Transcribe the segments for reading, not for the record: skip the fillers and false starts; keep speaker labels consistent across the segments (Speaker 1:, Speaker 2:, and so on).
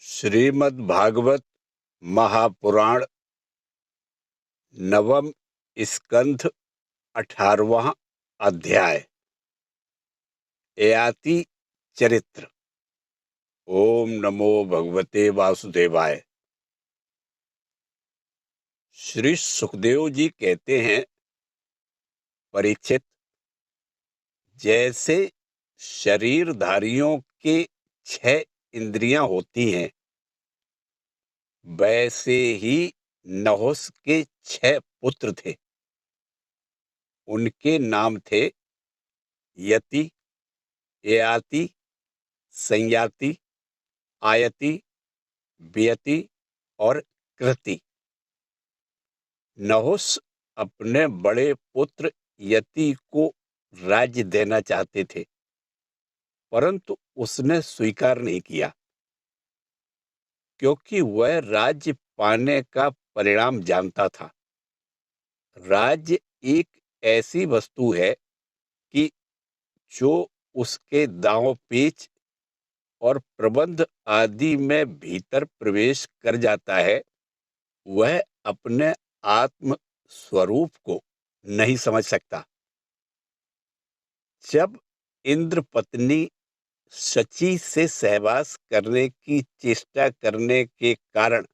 Speaker 1: श्रीमद् भागवत महापुराण नवम स्कंध 18वां अध्याय ययाति चरित्र। ओम नमो भगवते वासुदेवाय। श्री सुखदेव जी कहते हैं, परीक्षित, जैसे शरीरधारियों के 6 इंद्रियां होती हैं, वैसे ही नहुस के 6 पुत्र थे। उनके नाम थे यति, ययाति, संयाति, आयति, व्यति और कृति। नहुस अपने बड़े पुत्र यति को राज्य देना चाहते थे, परंतु उसने स्वीकार नहीं किया, क्योंकि वह राज्य पाने का परिणाम जानता था। राज्य एक ऐसी वस्तु है कि जो उसके दांव पेच और प्रबंध आदि में भीतर प्रवेश कर जाता है, वह अपने आत्म स्वरूप को नहीं समझ सकता। जब इंद्र पत्नी शची से सहवास करने की चेष्टा करने के कारण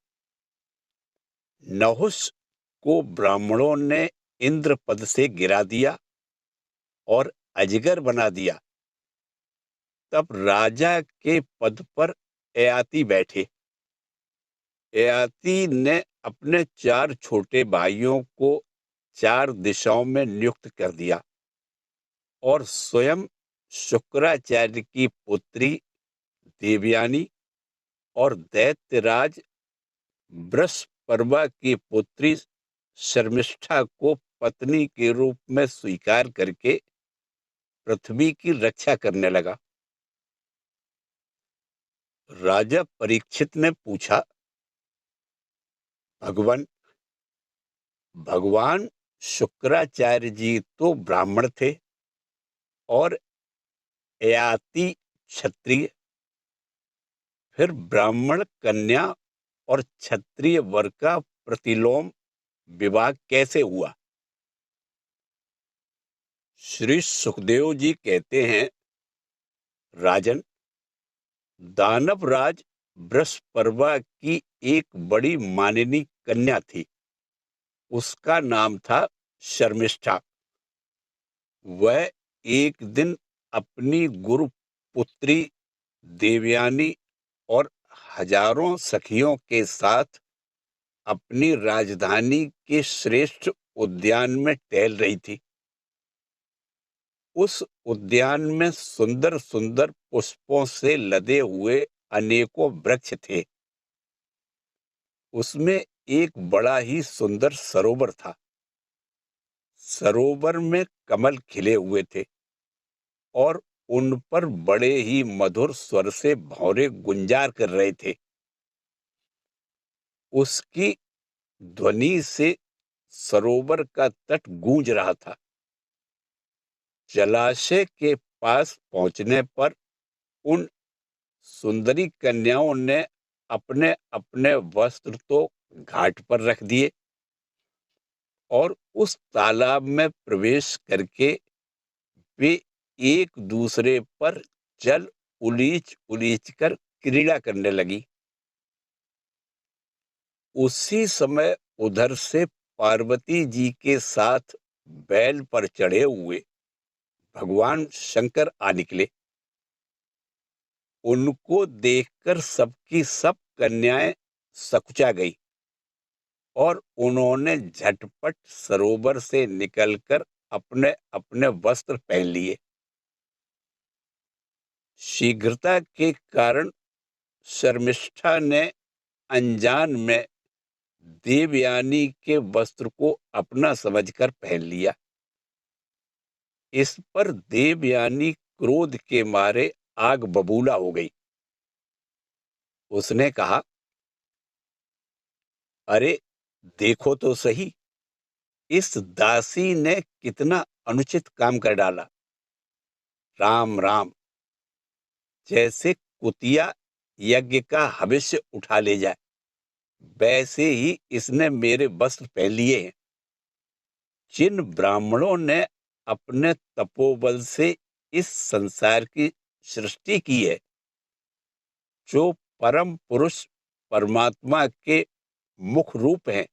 Speaker 1: नहुस को ब्राह्मणों ने इंद्र पद से गिरा दिया और अजगर बना दिया, तब राजा के पद पर ययाति बैठे। ययाति ने अपने 4 छोटे भाइयों को 4 दिशाओं में नियुक्त कर दिया और स्वयं शुक्राचार्य की पुत्री देवयानी और दैत्यराज बृहस्पति की पुत्री शर्मिष्ठा को पत्नी के रूप में स्वीकार करके पृथ्वी की रक्षा करने लगा। राजा परीक्षित ने पूछा, भगवान शुक्राचार्य जी तो ब्राह्मण थे और ययाति क्षत्रिय, फिर ब्राह्मण कन्या और क्षत्रिय वर का प्रतिलोम विवाह कैसे हुआ? श्री सुखदेव जी कहते हैं, राजन, दानवराज बृहस्पति की एक बड़ी माननी कन्या थी। उसका नाम था शर्मिष्ठा। वह एक दिन अपनी गुरु पुत्री देवयानी और हजारों सखियों के साथ अपनी राजधानी के श्रेष्ठ उद्यान में टहल रही थी। उस उद्यान में सुंदर सुंदर पुष्पों से लदे हुए अनेकों वृक्ष थे। उसमें एक बड़ा ही सुंदर सरोवर था। सरोवर में कमल खिले हुए थे और उन पर बड़े ही मधुर स्वर से भंवरे गुंजार कर रहे थे। उसकी ध्वनि से सरोवर का तट गूंज रहा था। जलाशय के पास पहुंचने पर उन सुंदरी कन्याओं ने अपने अपने वस्त्र तो घाट पर रख दिए और उस तालाब में प्रवेश करके वे एक दूसरे पर जल उलीच उलीच कर क्रीड़ा करने लगी। उसी समय उधर से पार्वती जी के साथ बैल पर चढ़े हुए भगवान शंकर आ निकले। उनको देखकर सबकी सब कन्याएं सकुचा गई और उन्होंने झटपट सरोवर से निकलकर अपने अपने वस्त्र पहन लिए। शीघ्रता के कारण शर्मिष्ठा ने अनजान में देवयानी के वस्त्र को अपना समझकर पहन लिया। इस पर देवयानी क्रोध के मारे आग बबूला हो गई। उसने कहा, अरे देखो तो सही, इस दासी ने कितना अनुचित काम कर डाला। राम राम, जैसे कुतिया यज्ञ का हविष्य उठा ले जाए, वैसे ही इसने मेरे वस्त्र पहन लिए हैं। जिन ब्राह्मणों ने अपने तपोबल से इस संसार की सृष्टि की है, जो परम पुरुष परमात्मा के मुख रूप हैं,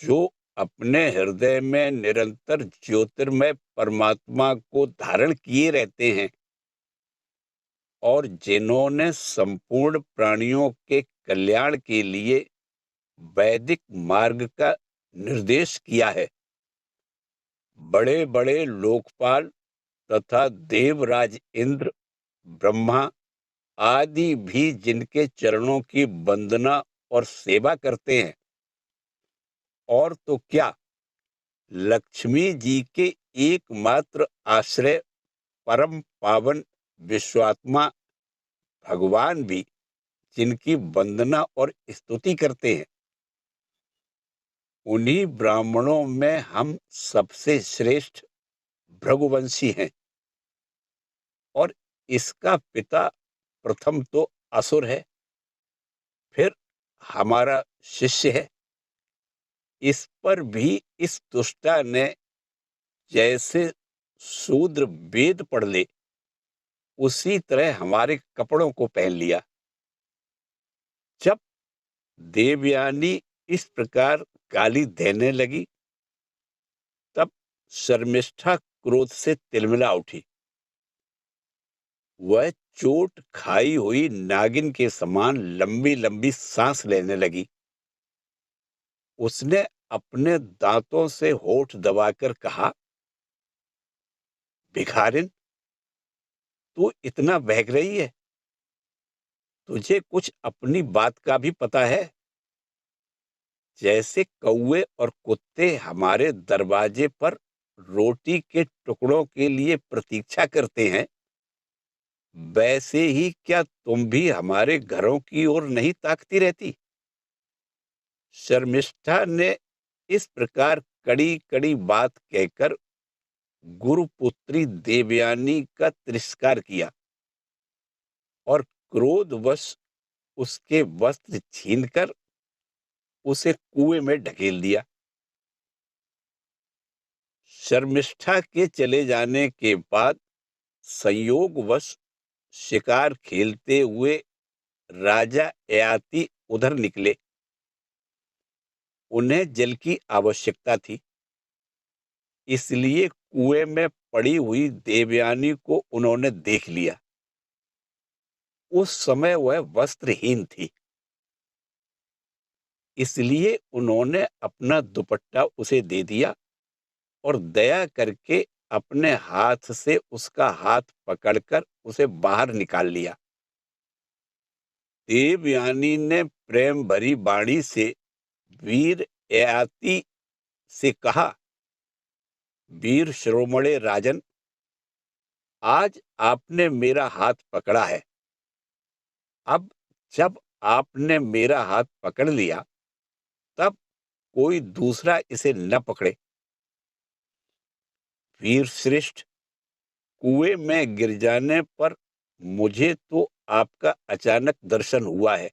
Speaker 1: जो अपने हृदय में निरंतर ज्योतिर्मय परमात्मा को धारण किए रहते हैं और जिन्होंने संपूर्ण प्राणियों के कल्याण के लिए वैदिक मार्ग का निर्देश किया है, बड़े बड़े लोकपाल तथा देवराज इंद्र, ब्रह्मा आदि भी जिनके चरणों की वंदना और सेवा करते हैं, और तो क्या, लक्ष्मी जी के एकमात्र आश्रय परम पावन विश्वात्मा भगवान भी जिनकी वंदना और स्तुति करते हैं। उन्हीं ब्राह्मणों में हम सबसे श्रेष्ठ भृगुवंशी हैं, और इसका पिता प्रथम तो असुर है, फिर हमारा शिष्य है। इस पर भी इस दुष्टा ने जैसे शूद्र वेद पढ़ ले, उसी तरह हमारे कपड़ों को पहन लिया। जब देवयानी इस प्रकार गाली देने लगी, तब शर्मिष्ठा क्रोध से तिलमिला उठी। वह चोट खाई हुई नागिन के समान लंबी लंबी सांस लेने लगी। उसने अपने दांतों से होठ दबाकर कहा, भिखारिन, तू इतना बहक रही है, तुझे कुछ अपनी बात का भी पता है? जैसे कौवे और कुत्ते हमारे दरवाजे पर रोटी के टुकड़ों के लिए प्रतीक्षा करते हैं, वैसे ही क्या तुम भी हमारे घरों की ओर नहीं ताकती रहती? शर्मिष्ठा ने इस प्रकार कड़ी कड़ी बात कहकर गुरुपुत्री देवयानी का तिरस्कार किया और क्रोधवश उसके वस्त्र छीनकर उसे कुएं में ढकेल दिया। शर्मिष्ठा के चले जाने के बाद संयोगवश शिकार खेलते हुए राजा ययाति उधर निकले। उन्हें जल की आवश्यकता थी, इसलिए कुएं में पड़ी हुई देवयानी को उन्होंने देख लिया। उस समय वह वस्त्रहीन थी, इसलिए उन्होंने अपना दुपट्टा उसे दे दिया और दया करके अपने हाथ से उसका हाथ पकड़कर उसे बाहर निकाल लिया। देवयानी ने प्रेम भरी वाणी से वीर ययाति से कहा, वीर शिरोमणे राजन, आज आपने मेरा हाथ पकड़ा है। अब जब आपने मेरा हाथ पकड़ लिया, तब कोई दूसरा इसे न पकड़े। वीर श्रेष्ठ, कुएं में गिर जाने पर मुझे तो आपका अचानक दर्शन हुआ है।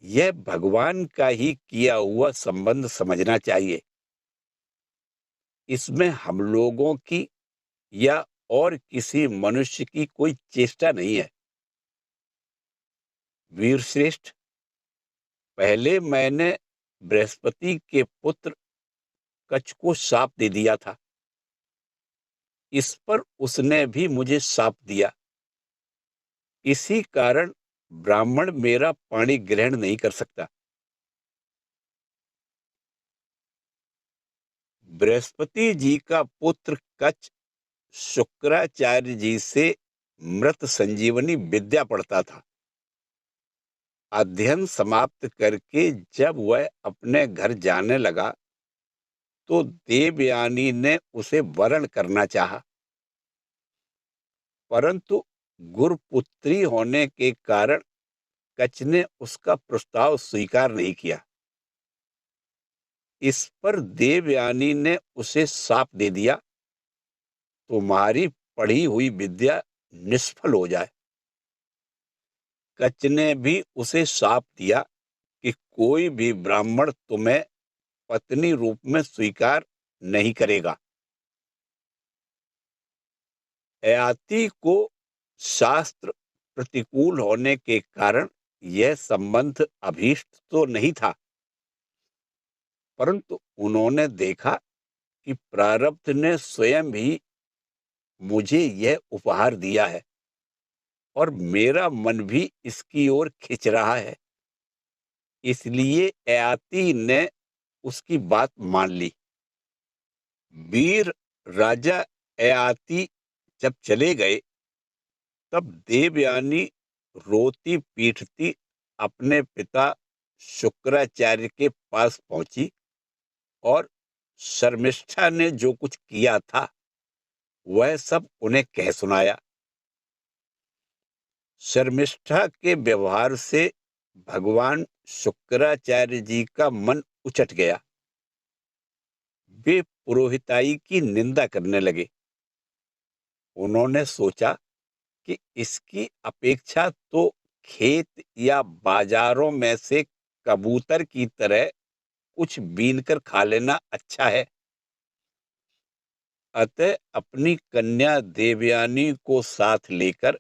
Speaker 1: यह भगवान का ही किया हुआ संबंध समझना चाहिए। इसमें हम लोगों की या और किसी मनुष्य की कोई चेष्टा नहीं है। वीर श्रेष्ठ, पहले मैंने बृहस्पति के पुत्र कच्छ को शाप दे दिया था। इस पर उसने भी मुझे शाप दिया। इसी कारण ब्राह्मण मेरा पानी ग्रहण नहीं कर सकता। बृहस्पति जी का पुत्र कच्छ शुक्राचार्य जी से मृत संजीवनी विद्या पढ़ता था। अध्ययन समाप्त करके जब वह अपने घर जाने लगा, तो देवयानी ने उसे वरण करना चाहा, परंतु गुरुपुत्री होने के कारण कच्छ ने उसका प्रस्ताव स्वीकार नहीं किया। इस पर देवयानी ने उसे शाप दे दिया, तुम्हारी पढ़ी हुई विद्या निष्फल हो जाए। कच ने भी उसे शाप दिया कि कोई भी ब्राह्मण तुम्हें पत्नी रूप में स्वीकार नहीं करेगा। ययाति को शास्त्र प्रतिकूल होने के कारण यह संबंध अभीष्ट तो नहीं था, परंतु उन्होंने देखा कि प्रारब्ध ने स्वयं भी मुझे यह उपहार दिया है और मेरा मन भी इसकी ओर खिंच रहा है। इसलिए ययाति ने उसकी बात मान ली। वीर राजा ययाति जब चले गए, तब देवयानी रोती पीटती अपने पिता शुक्राचार्य के पास पहुंची और शर्मिष्ठा ने जो कुछ किया था वह सब उन्हें कह सुनाया। शर्मिष्ठा के व्यवहार से भगवान शुक्राचार्य जी का मन उचट गया। वे पुरोहिताई की निंदा करने लगे। उन्होंने सोचा कि इसकी अपेक्षा तो खेत या बाजारों में से कबूतर की तरह कुछ बीनकर खा लेना अच्छा है। अतः अपनी कन्या देवयानी को साथ लेकर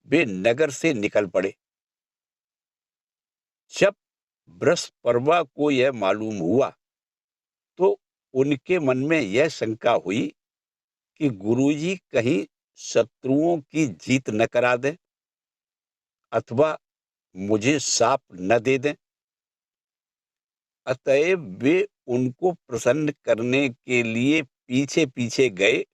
Speaker 1: वे नगर से निकल पड़े। जब बृहस्पति को यह मालूम हुआ तो उनके मन में यह शंका हुई कि गुरुजी कहीं शत्रुओं की जीत न करा दें अथवा मुझे शाप न दे दें। अतएव वे उनको प्रसन्न करने के लिए पीछे पीछे गए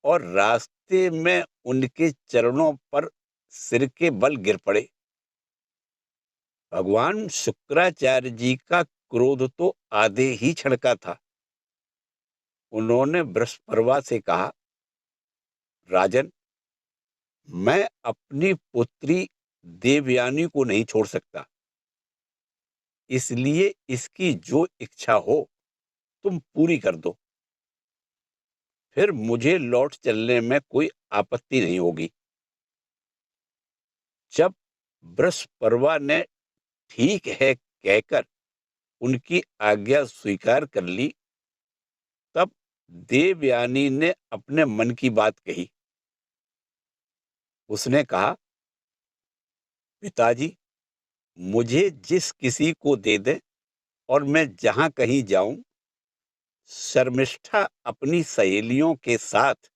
Speaker 1: और रास्ते में उनके चरणों पर सिर के बल गिर पड़े। भगवान शुक्राचार्य जी का क्रोध तो आधे ही क्षण का था। उन्होंने बृहस्पति से कहा, राजन, मैं अपनी पुत्री देवयानी को नहीं छोड़ सकता, इसलिए इसकी जो इच्छा हो तुम पूरी कर दो, फिर मुझे लौट चलने में कोई आपत्ति नहीं होगी। जब बृहस्पति ने ठीक है कहकर उनकी आज्ञा स्वीकार कर ली, तब देवयानी ने अपने मन की बात कही। उसने कहा, पिताजी, मुझे जिस किसी को दे दे और मैं जहां कहीं जाऊं, शर्मिष्ठा अपनी सहेलियों के साथ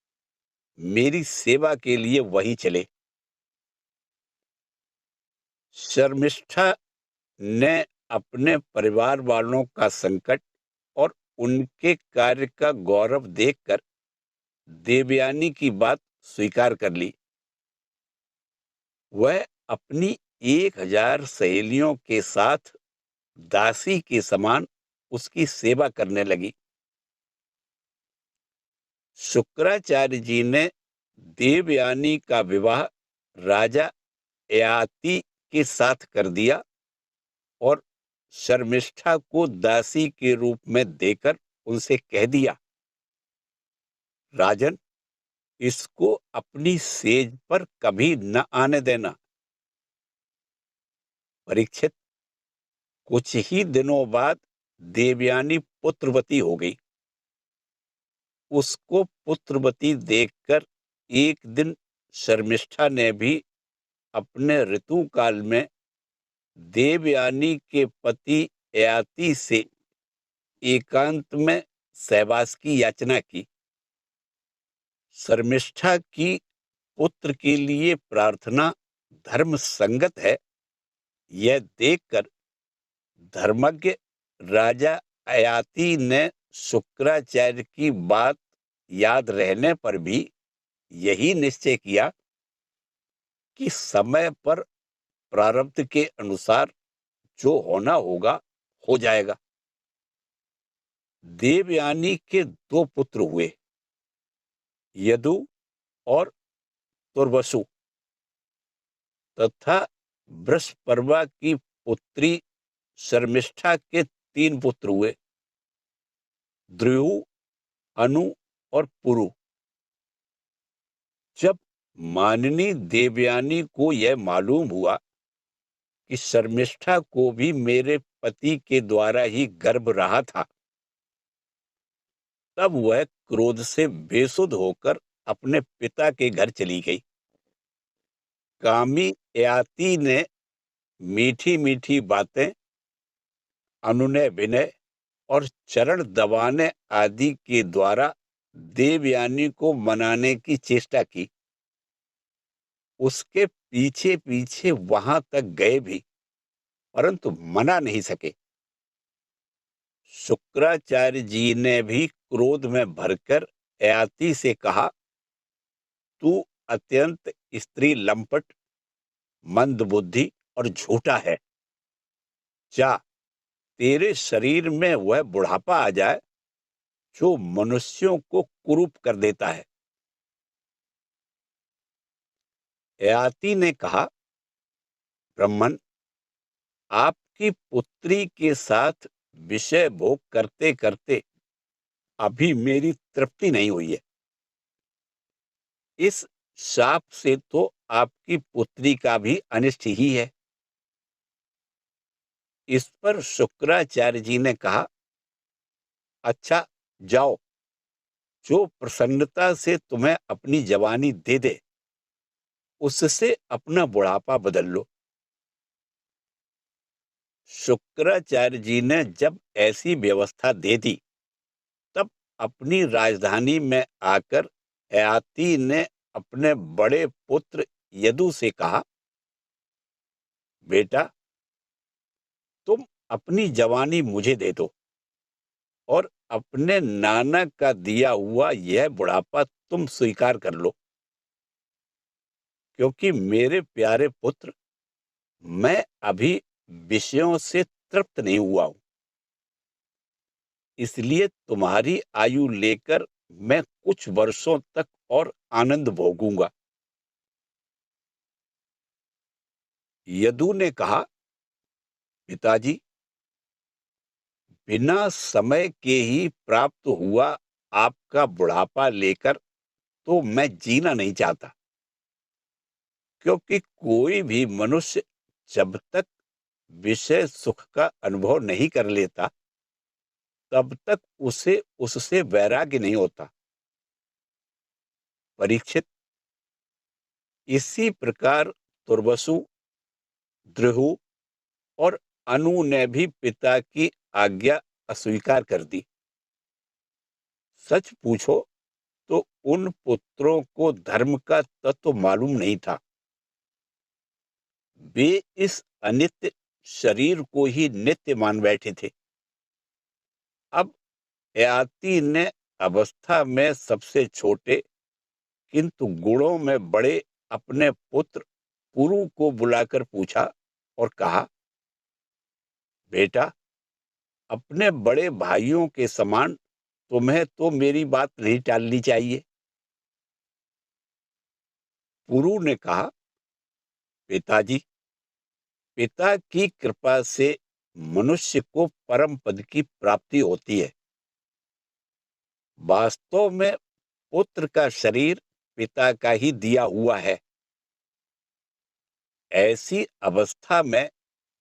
Speaker 1: मेरी सेवा के लिए वहीं चले। शर्मिष्ठा ने अपने परिवार वालों का संकट और उनके कार्य का गौरव देखकर देवयानी की बात स्वीकार कर ली। वह अपनी 1000 सहेलियों के साथ दासी के समान उसकी सेवा करने लगी। शुक्राचार्य जी ने देवयानी का विवाह राजा ययाति के साथ कर दिया और शर्मिष्ठा को दासी के रूप में देकर उनसे कह दिया, राजन, इसको अपनी सेज पर कभी न आने देना। परीक्षित, कुछ ही दिनों बाद देवयानी पुत्रवती हो गई। उसको पुत्रवती देखकर एक दिन शर्मिष्ठा ने भी अपने ऋतु काल में देवयानी के पति ययाति से एकांत में सहवास की याचना की। शर्मिष्ठा की पुत्र के लिए प्रार्थना धर्म संगत है, यह देखकर धर्मज्ञ राजा ययाति ने शुक्राचार्य की बात याद रहने पर भी यही निश्चय किया कि समय पर प्रारब्ध के अनुसार जो होना होगा हो जाएगा। देवयानी के 2 पुत्र हुए, यदु और तुर्वसु, तथा बृहस्पति की पुत्री शर्मिष्ठा के 3 पुत्र हुए, द्रुहु, अनु और पुरु। जब माननी देवयानी को यह मालूम हुआ कि शर्मिष्ठा को भी मेरे पति के द्वारा ही गर्भ रहा था। तब वह क्रोध से बेसुध होकर अपने पिता के घर चली गई। कामी ययाति ने मीठी मीठी बातें, अनुनय विनय और चरण दबाने आदि के द्वारा देवयानी को मनाने की चेष्टा की। उसके पीछे पीछे वहां तक गए भी, परंतु मना नहीं सके। शुक्राचार्य जी ने भी क्रोध में भरकर ययाति से कहा, तू अत्यंत स्त्री लंपट, मंदबुद्धि और झूठा है। जा, तेरे शरीर में वह बुढ़ापा आ जाए जो मनुष्यों को कुरूप कर देता है। ययाति ने कहा, ब्राह्मण, आपकी पुत्री के साथ विषय भोग करते करते अभी मेरी तृप्ति नहीं हुई है। इस शाप से तो आपकी पुत्री का भी अनिष्ट ही है। इस पर शुक्राचार्य जी ने कहा, अच्छा, जाओ, जो प्रसन्नता से तुम्हें अपनी जवानी दे दे उससे अपना बुढ़ापा बदल लो। शुक्राचार्य जी ने जब ऐसी व्यवस्था दे दी, तब अपनी राजधानी में आकर ययाति ने अपने बड़े पुत्र यदु से कहा, बेटा, तुम अपनी जवानी मुझे दे दो और अपने नाना का दिया हुआ यह बुढ़ापा तुम स्वीकार कर लो, क्योंकि मेरे प्यारे पुत्र, मैं अभी विषयों से तृप्त नहीं हुआ हूं। इसलिए तुम्हारी आयु लेकर मैं कुछ वर्षों तक और आनंद भोगूंगा। यदु ने कहा, पिताजी, बिना समय के ही प्राप्त हुआ आपका बुढ़ापा लेकर तो मैं जीना नहीं चाहता, क्योंकि कोई भी मनुष्य जब तक विषय सुख का अनुभव नहीं कर लेता, तब तक उसे उससे वैराग्य नहीं होता। परीक्षित, इसी प्रकार तुर्वसु, द्रुहु और अनु ने भी पिता की आज्ञा अस्वीकार कर दी। सच पूछो तो उन पुत्रों को धर्म का तत्व मालूम नहीं था। वे इस अनित्य शरीर को ही नित्य मान बैठे थे। अब ययाति ने अवस्था में सबसे छोटे किंतु गुणों में बड़े अपने पुत्र पुरु को बुलाकर पूछा और कहा, बेटा, अपने बड़े भाइयों के समान तुम्हें तो मेरी बात नहीं टालनी चाहिए। पुरु ने कहा, पिताजी, पिता की कृपा से मनुष्य को परम पद की प्राप्ति होती है। वास्तव में पुत्र का शरीर पिता का ही दिया हुआ है। ऐसी अवस्था में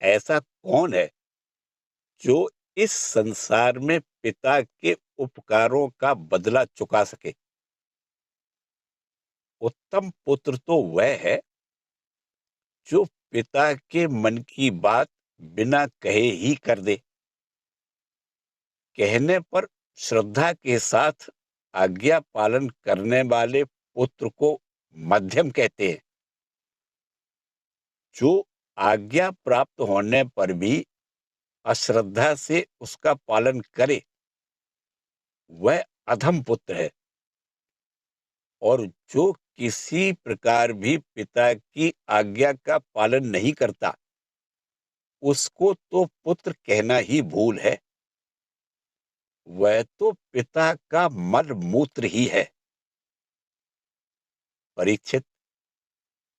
Speaker 1: ऐसा कौन है जो इस संसार में पिता के उपकारों का बदला चुका सके? उत्तम पुत्र तो वह है जो पिता के मन की बात बिना कहे ही कर दे। कहने पर श्रद्धा के साथ आज्ञा पालन करने वाले पुत्र को मध्यम कहते हैं। जो आज्ञा प्राप्त होने पर भी अश्रद्धा से उसका पालन करे, वह अधम पुत्र है। और जो किसी प्रकार भी पिता की आज्ञा का पालन नहीं करता, उसको तो पुत्र कहना ही भूल है। वह तो पिता का मल मूत्र ही है। परीक्षित,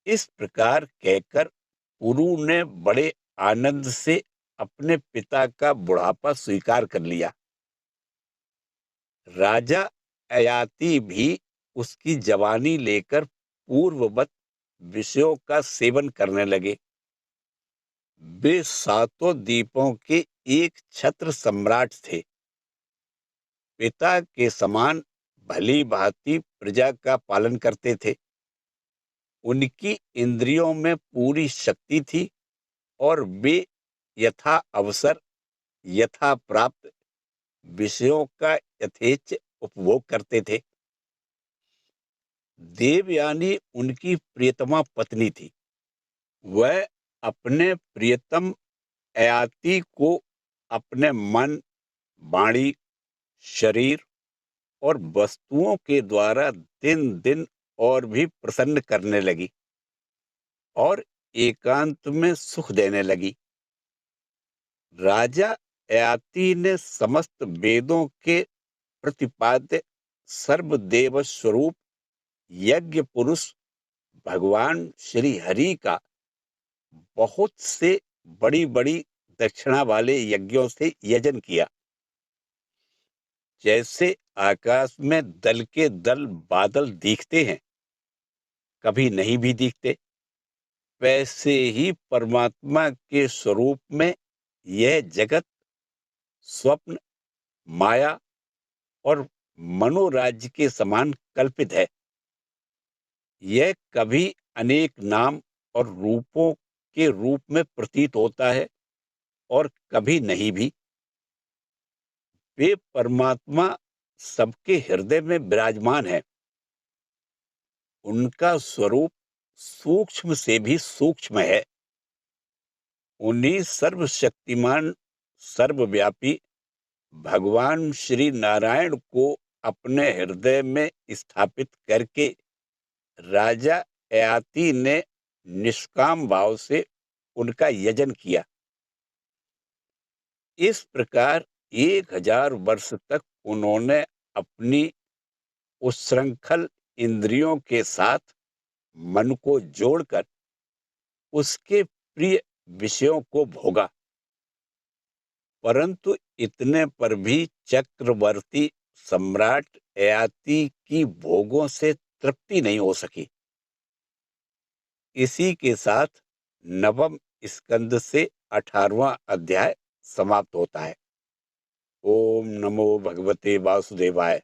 Speaker 1: इस प्रकार कहकर पुरु ने बड़े आनंद से अपने पिता का बुढ़ापा स्वीकार कर लिया। राजा ययाति भी उसकी जवानी लेकर पूर्ववत विषयों का सेवन करने लगे। वे सातों द्वीपों के एक छत्र सम्राट थे। पिता के समान भली भांति प्रजा का पालन करते थे। उनकी इंद्रियों में पूरी शक्ति थी और वे यथा अवसर यथा प्राप्त विषयों का यथेच्छ उपभोग करते थे। देवयानी उनकी प्रियतमा पत्नी थी। वह अपने प्रियतम अयाति को अपने मन, वाणी, शरीर और वस्तुओं के द्वारा दिन दिन और भी प्रसन्न करने लगी और एकांत में सुख देने लगी। राजा अयाति ने समस्त वेदों के प्रतिपाद्य सर्वदेव स्वरूप यज्ञ पुरुष भगवान श्री हरि का बहुत से बड़ी बड़ी दक्षिणा वाले यज्ञों से यजन किया। जैसे आकाश में दल के दल बादल दिखते हैं, कभी नहीं भी दिखते, वैसे ही परमात्मा के स्वरूप में यह जगत स्वप्न, माया और मनोराज्य के समान कल्पित है। यह कभी अनेक नाम और रूपों के रूप में प्रतीत होता है और कभी नहीं भी। वे परमात्मा सबके हृदय में विराजमान है। उनका स्वरूप सूक्ष्म से भी सूक्ष्म है। उन्हीं सर्वशक्तिमान सर्वव्यापी भगवान श्री नारायण को अपने हृदय में स्थापित करके राजा ययाति ने निष्काम भाव से उनका यजन किया। इस प्रकार 1000 वर्ष तक उन्होंने अपनी उच्छृंखल इंद्रियों के साथ मन को जोड़कर उसके प्रिय विषयों को भोगा। परंतु इतने पर भी चक्रवर्ती सम्राट ययाति की भोगों से तृप्ति नहीं हो सकी। इसी के साथ नवम स्कंद से 18वां अध्याय समाप्त होता है। ओम नमो भगवते वासुदेवाय।